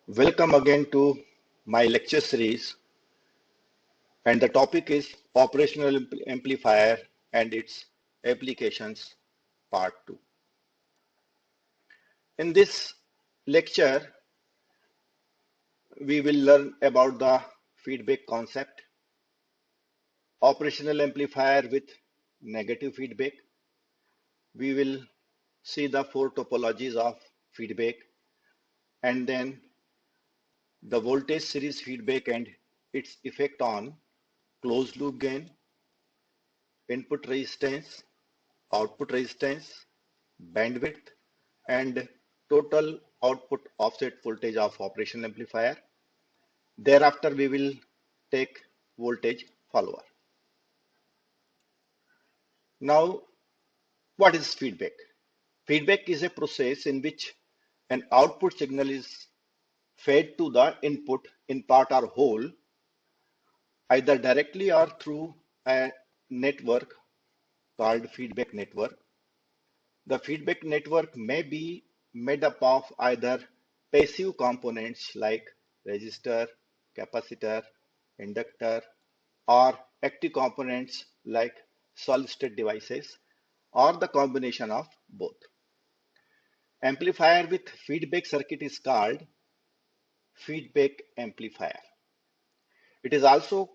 Welcome again to my lecture series, and the topic is Operational Amplifier and its Applications Part 2. In this lecture, we will learn about the feedback concept, operational amplifier with negative feedback. We will see the four topologies of feedback, and then the voltage series feedback and its effect on closed loop gain, input resistance, output resistance, bandwidth, and total output offset voltage of operational amplifier. Thereafter, we will take voltage follower. Now, what is feedback? Feedback is a process in which an output signal is fed to the input in part or whole, either directly or through a network called feedback network. The feedback network may be made up of either passive components like resistor, capacitor, inductor, or active components like solid state devices, or the combination of both. Amplifier with feedback circuit is called feedback amplifier. It is also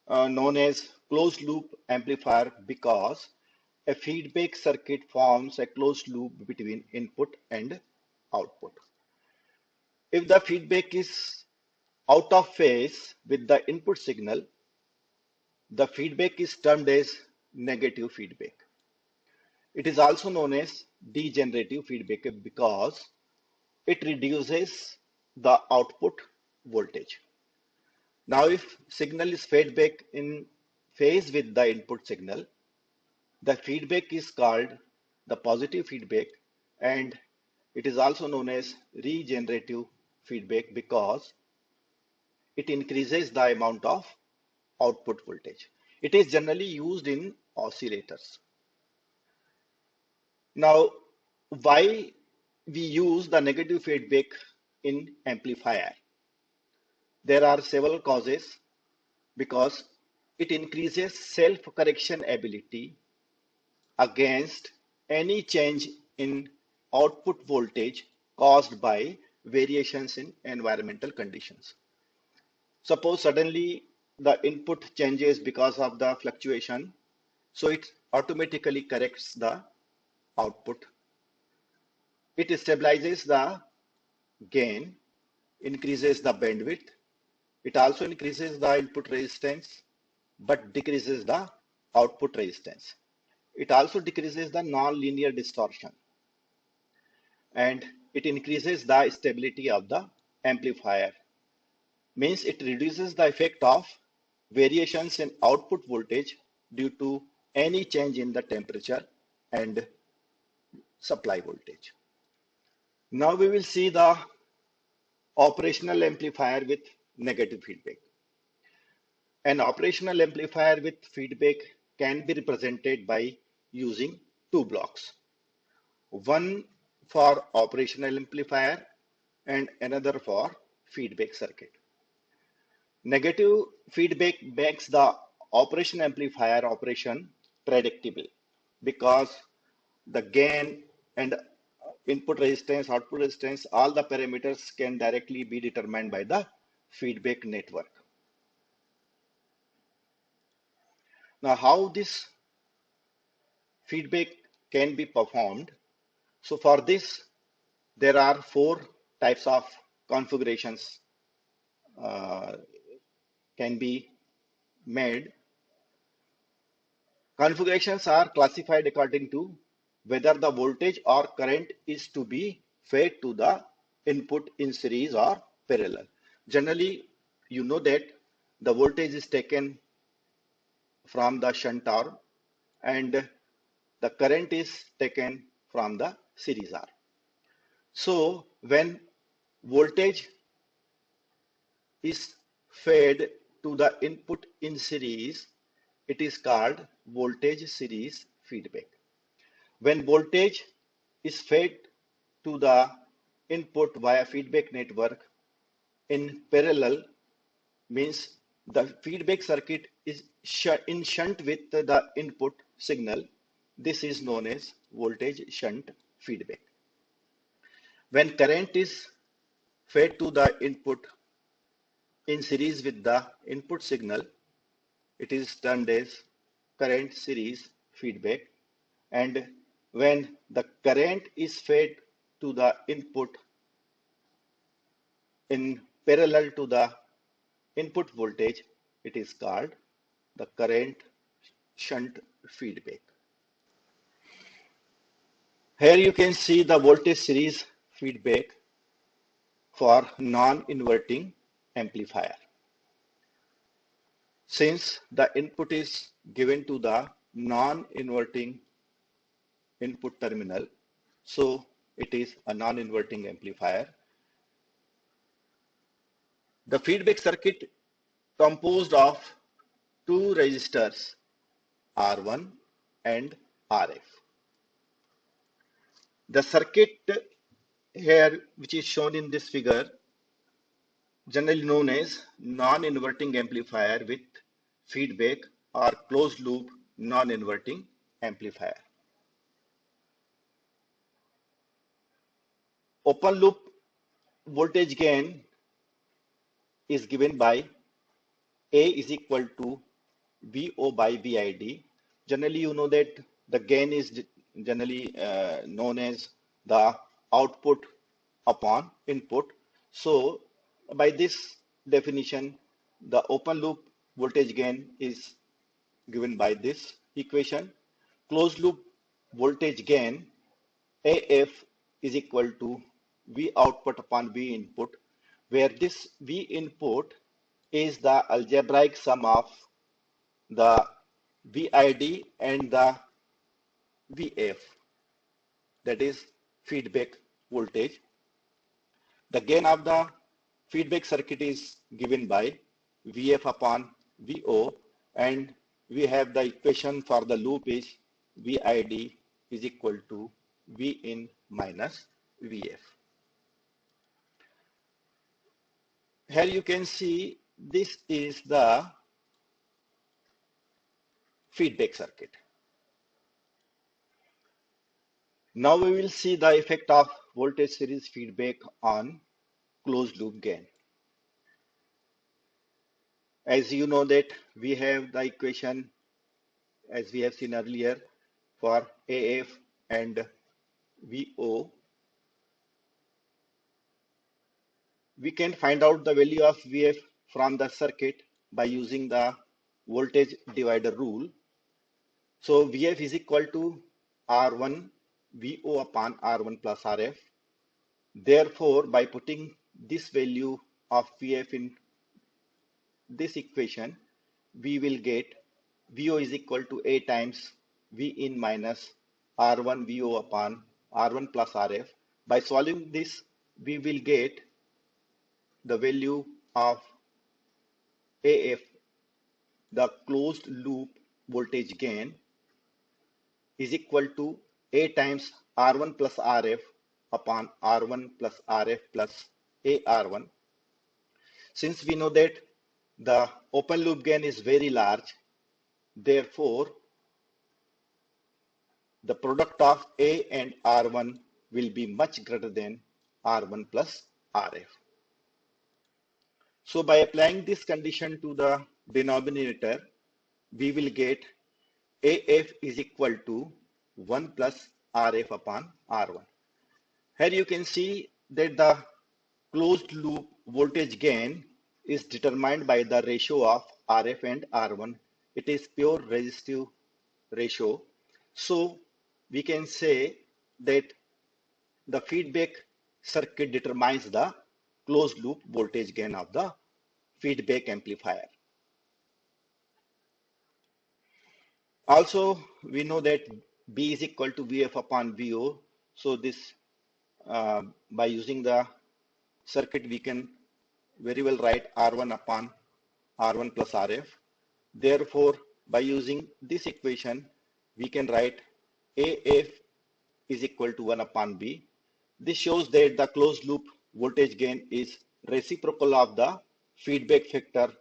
known as closed loop amplifier because a feedback circuit forms a closed loop between input and output. If the feedback is out of phase with the input signal, the feedback is termed as negative feedback. It is also known as degenerative feedback because it reduces the output voltage. Now, if signal is fed back in phase with the input signal, the feedback is called the positive feedback, and it is also known as regenerative feedback because it increases the amount of output voltage. It is generally used in oscillators. Now, why we use the negative feedback in amplifier? There are several causes because it increases self-correction ability against any change in output voltage caused by variations in environmental conditions. Suppose suddenly the input changes because of the fluctuation, so it automatically corrects the output. It stabilizes the gain, increases the bandwidth. It also increases the input resistance, but decreases the output resistance. It also decreases the non-linear distortion, and it increases the stability of the amplifier. Means it reduces the effect of variations in output voltage due to any change in the temperature and supply voltage. Now we will see the operational amplifier with negative feedback. An operational amplifier with feedback can be represented by using two blocks. One for operational amplifier and another for feedback circuit. Negative feedback makes the operation amplifier operation predictable because the gain and input resistance, output resistance, all the parameters can directly be determined by the feedback network. Now, how this feedback can be performed? So for this, there are four types of configurations can be made. Configurations are classified according to whether the voltage or current is to be fed to the input in series or parallel. Generally, you know that the voltage is taken from the shunt arm and the current is taken from the series arm. So when voltage is fed to the input in series, it is called voltage series feedback. When voltage is fed to the input via feedback network, in parallel means the feedback circuit is in shunt with the input signal. This is known as voltage shunt feedback. When current is fed to the input in series with the input signal, it is termed as current series feedback. And when the current is fed to the input in parallel to the input voltage, it is called the current shunt feedback. Here you can see the voltage series feedback for non-inverting amplifier. Since the input is given to the non-inverting input terminal, so it is a non-inverting amplifier. The feedback circuit composed of two resistors R1 and RF. The circuit here, which is shown in this figure, generally known as non-inverting amplifier with feedback or closed loop non-inverting amplifier. Open loop voltage gain is given by A is equal to VO by VID. Generally, you know that the gain is generally known as the output upon input. So by this definition, the open loop voltage gain is given by this equation. Closed loop voltage gain AF is equal to V output upon V input, where this V input is the algebraic sum of the VID and the VF, that is feedback voltage. The gain of the feedback circuit is given by VF upon VO, and we have the equation for the loop is VID is equal to V in minus VF. Here you can see this is the feedback circuit. Now we will see the effect of voltage series feedback on closed loop gain. As you know that we have the equation as we have seen earlier for AF and VO. We can find out the value of VF from the circuit by using the voltage divider rule. So VF is equal to R1 VO upon R1 plus RF. Therefore, by putting this value of VF in this equation, we will get VO is equal to A times V in minus R1 VO upon R1 plus RF. By solving this, we will get the value of AF, the closed loop voltage gain, is equal to A times R1 plus RF upon R1 plus RF plus AR1. Since we know that the open loop gain is very large, therefore the product of A and R1 will be much greater than R1 plus RF. So by applying this condition to the denominator, we will get AF is equal to 1 plus RF upon R1. Here you can see that the closed loop voltage gain is determined by the ratio of RF and R1. It is pure resistive ratio. So we can say that the feedback circuit determines the closed loop voltage gain of the feedback amplifier. Also, we know that B is equal to VF upon VO. So this, by using the circuit, we can very well write R1 upon R1 plus RF. Therefore, by using this equation, we can write AF is equal to 1 upon B. This shows that the closed loop voltage gain is reciprocal of the feedback factor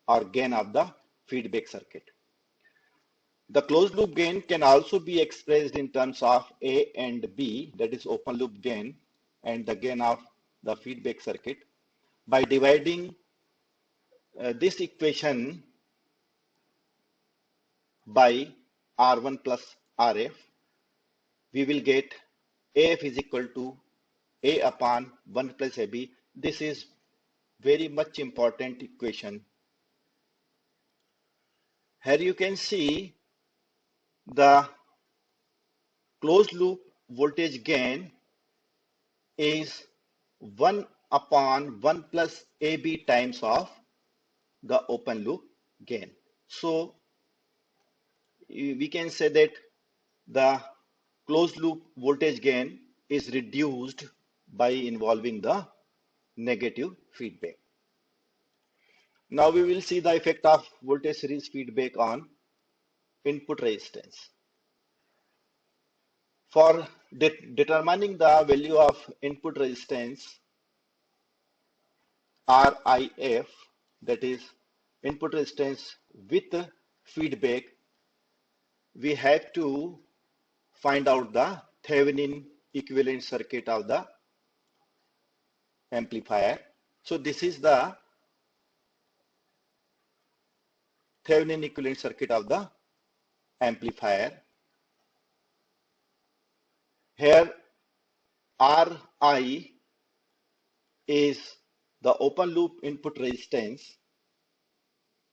or gain of the feedback circuit. The closed loop gain can also be expressed in terms of A and B, that is open loop gain and the gain of the feedback circuit, by dividing this equation by R1 plus Rf. We will get AF is equal to A upon 1 plus AB. This is very much important equation. Here you can see the closed loop voltage gain is 1 upon 1 plus AB times of the open loop gain. So we can say that the closed loop voltage gain is reduced by involving the negative feedback. Now we will see the effect of voltage series feedback on input resistance. For determining the value of input resistance RIF, that is input resistance with feedback, we have to find out the Thevenin equivalent circuit of the amplifier. So this is the Thevenin equivalent circuit of the amplifier. Here Ri is the open loop input resistance,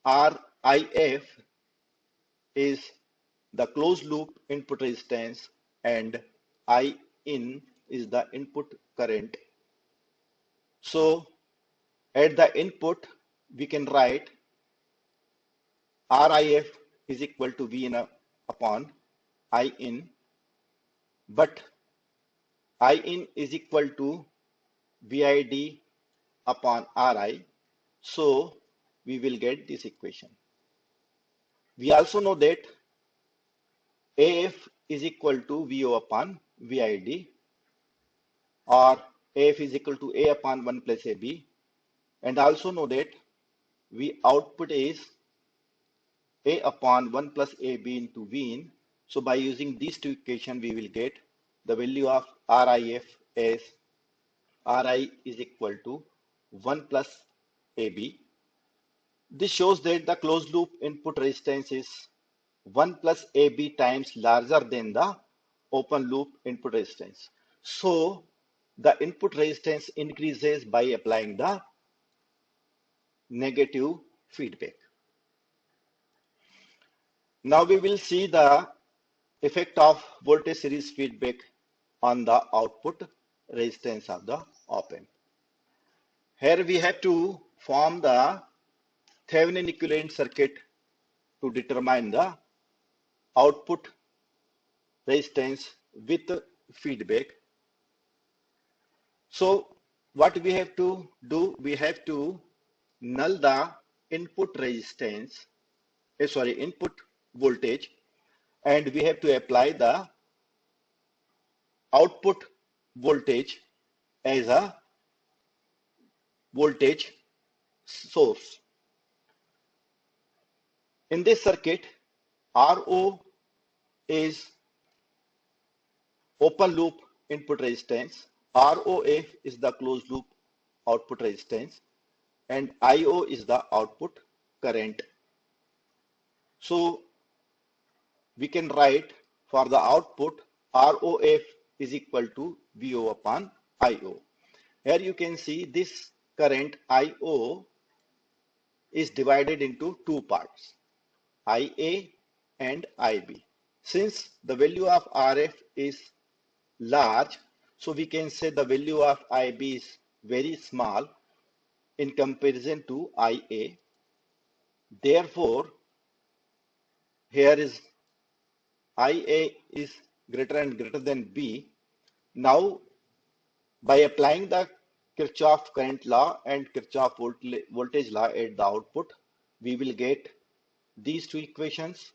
RIF is the closed loop input resistance, and In is the input current. So at the input we can write RIF is equal to Vin upon In, but In is equal to VID upon Ri, so we will get this equation. We also know that AF is equal to VO upon VID, or AF is equal to A upon 1 plus AB, and also know that V output is A upon 1 plus AB into Vin. So by using these two equations, we will get the value of RIF as Ri is equal to 1 plus AB. This shows that the closed loop input resistance is 1 plus AB times larger than the open loop input resistance. So the input resistance increases by applying the negative feedback. Now we will see the effect of voltage series feedback on the output resistance of the op-amp. Here we have to form the Thevenin equivalent circuit to determine the output resistance with feedback. So what we have to do, we have to null the input resistance, input voltage, and we have to apply the output voltage as a voltage source. In this circuit, RO is open loop input resistance, ROF is the closed loop output resistance, and IO is the output current. So we can write for the output ROF is equal to VO upon IO. Here you can see this current IO is divided into two parts, IA and IB. Since the value of RF is large, so we can say the value of IB is very small in comparison to IA. Therefore, here is IA is greater and greater than B. Now, by applying the Kirchhoff current law and Kirchhoff voltage law at the output, we will get these two equations.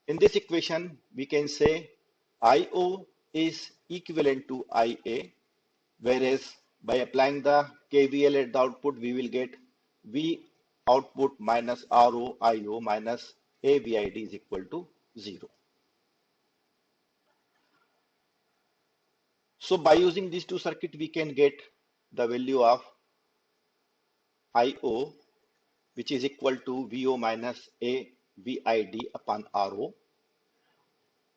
In this equation, we can say IO is equivalent to IA whereas by applying the KVL at the output, we will get V output minus RO IO minus AVID is equal to 0. So by using these two circuits, we can get the value of IO, which is equal to VO minus AVID upon RO.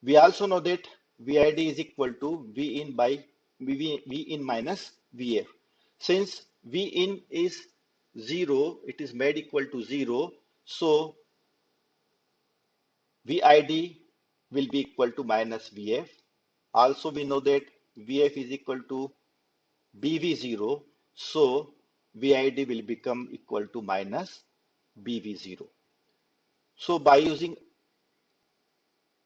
We also know that VID is equal to V in by V in minus VF. Since V in is 0, it is made equal to 0. So VID will be equal to minus VF. Also, we know that VF is equal to BV0. So VID will become equal to minus BV0. So by using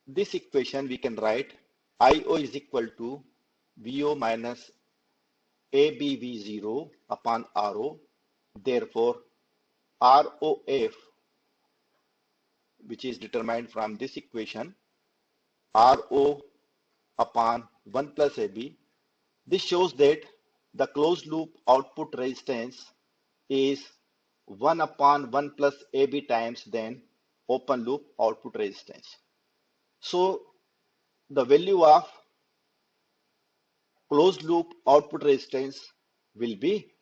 this equation, we can write IO is equal to VO minus ABV0 upon RO. Therefore, ROF, which is determined from this equation, RO upon 1 plus AB. This shows that the closed loop output resistance is 1 upon 1 plus AB times then open loop output resistance. So the value of closed loop output resistance will be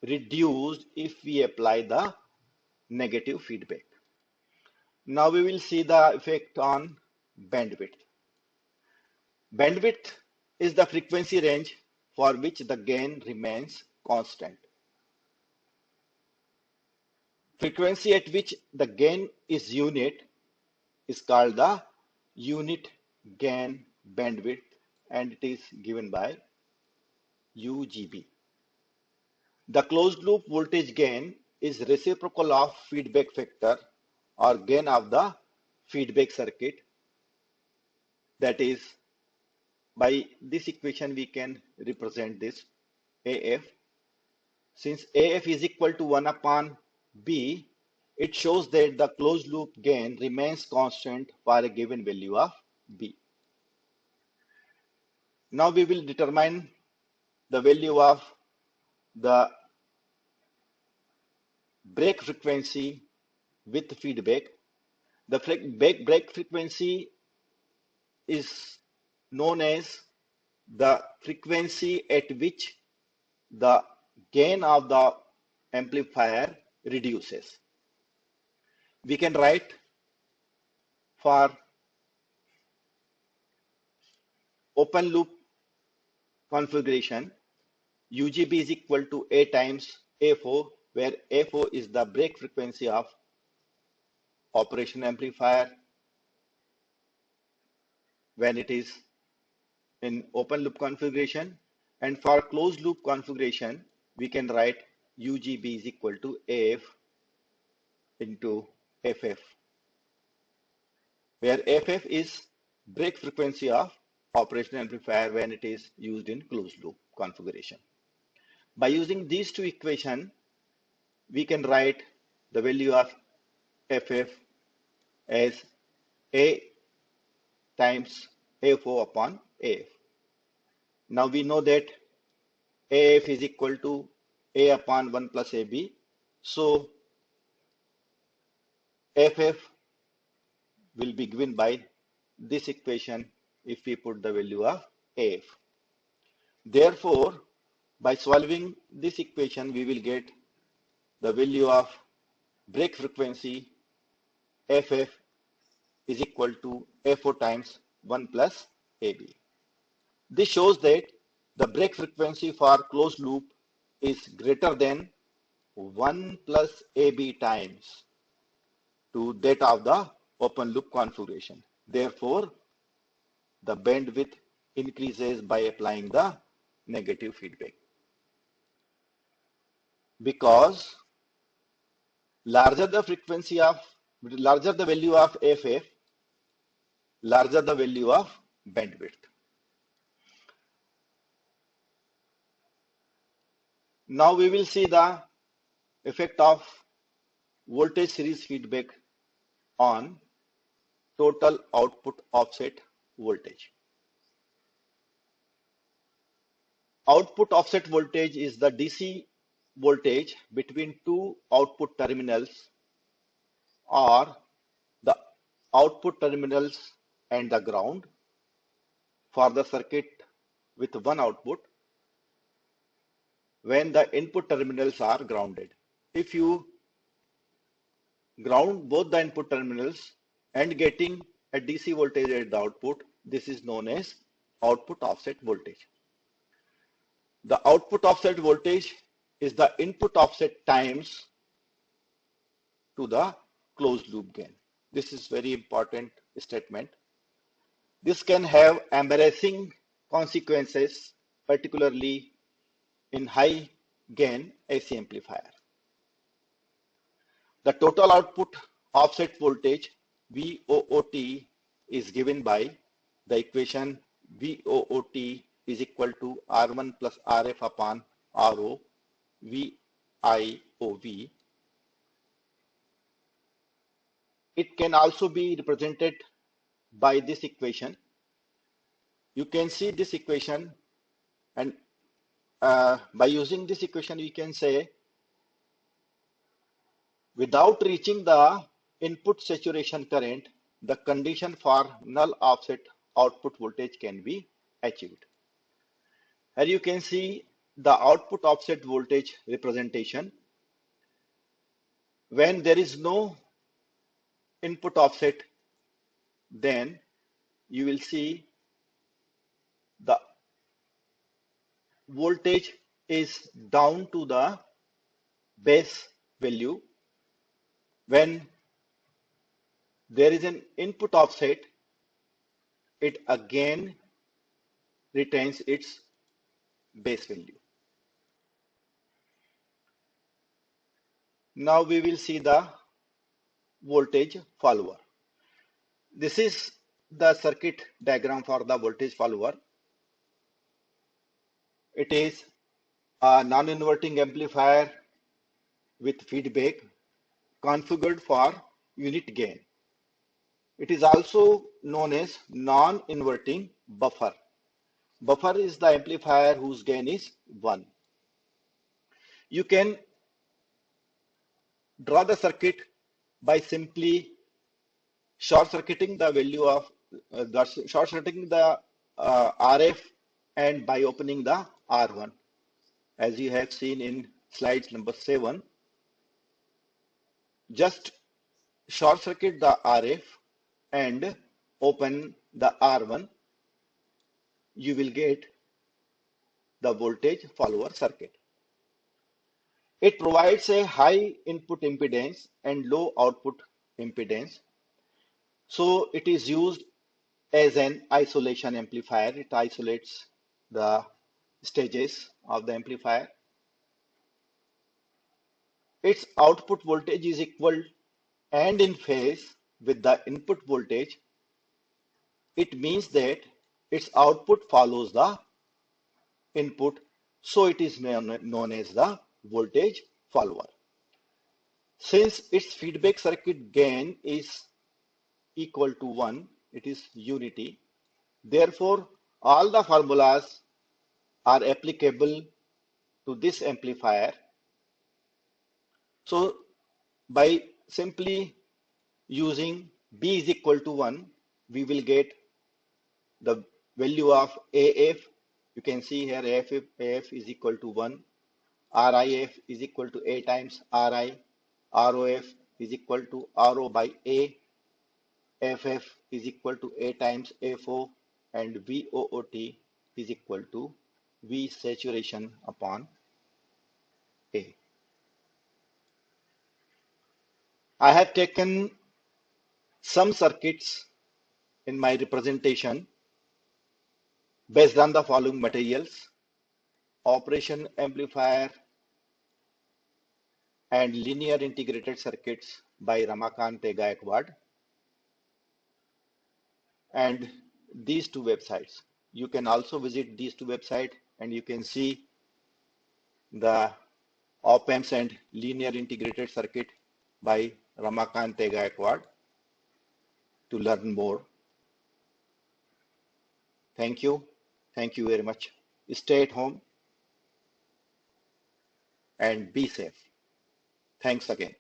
reduced if we apply the negative feedback. Now we will see the effect on bandwidth. Bandwidth is the frequency range for which the gain remains constant. Frequency at which the gain is unit is called the unit gain bandwidth, and it is given by UGB. The closed loop voltage gain is reciprocal of feedback factor or gain of the feedback circuit. That is, by this equation we can represent this AF. Since AF is equal to 1 upon B, it shows that the closed loop gain remains constant for a given value of B. Now we will determine the value of the break frequency with feedback. The break frequency is known as the frequency at which the gain of the amplifier reduces. We can write for open loop configuration, UGB is equal to A times FO, where FO is the break frequency of operation amplifier when it is in open loop configuration. And for closed loop configuration, we can write UGB is equal to AF into FF, where FF is break frequency of operation amplifier when it is used in closed loop configuration. By using these two equations, we can write the value of FF as A times FO upon AF. Now we know that AF is equal to A upon 1 plus AB. So FF will be given by this equation if we put the value of AF. Therefore, by solving this equation, we will get the value of break frequency FF is equal to FO times 1 plus AB. This shows that the break frequency for closed loop is greater than 1 plus AB times to that of the open loop configuration. Therefore, the bandwidth increases by applying the negative feedback. Because larger the value of FF, larger the value of bandwidth. Now we will see the effect of voltage series feedback on total output offset voltage. output offset voltage is the DC voltage between two output terminals or the output terminals and the ground for the circuit with one output when the input terminals are grounded. If you ground both the input terminals and getting a DC voltage at the output, this is known as output offset voltage. The output offset voltage is the input offset times to the closed loop gain. This is very important statement. This can have embarrassing consequences, particularly in high gain AC amplifier. The total output offset voltage VOOT is given by the equation VOOT is equal to R1 plus RF upon RO VIOV. It can also be represented by this equation. You can see this equation, and by using this equation we can say without reaching the input saturation current, the condition for null offset output voltage can be achieved. Here you can see the output offset voltage representation. When there is no input offset, then you will see the voltage is down to the base value. When there is an input offset, it again retains its base value. Now we will see the voltage follower. This is the circuit diagram for the voltage follower. It is a non-inverting amplifier with feedback configured for unit gain. It is also known as non-inverting buffer. Buffer is the amplifier whose gain is 1. You can draw the circuit by simply short-circuiting the value of short-circuiting the RF and by opening the R1, as you have seen in slides number 7. Just short-circuit the RF and open the R1, you will get the voltage follower circuit. It provides a high input impedance and low output impedance. So it is used as an isolation amplifier. It isolates the stages of the amplifier. Its output voltage is equal and in phase with the input voltage. It means that its output follows the input, so it is known as the voltage follower. Since its feedback circuit gain is equal to 1, it is unity. Therefore, all the formulas are applicable to this amplifier. So, by simply using B is equal to 1, we will get the value of AF. You can see here AF is equal to 1, RIF is equal to A times RI, ROF is equal to RO by A, FF is equal to A times FO, and VOOT is equal to V saturation upon A. I have taken some circuits in my representation based on the following materials: operation amplifier and linear integrated circuits by Ramakant Gaikwad, and these two websites. You can also visit these two websites and you can see the op-amps and linear integrated circuit by Ramakant Gaikwad to learn more. Thank you. Thank you very much. Stay at home. and be safe. Thanks again.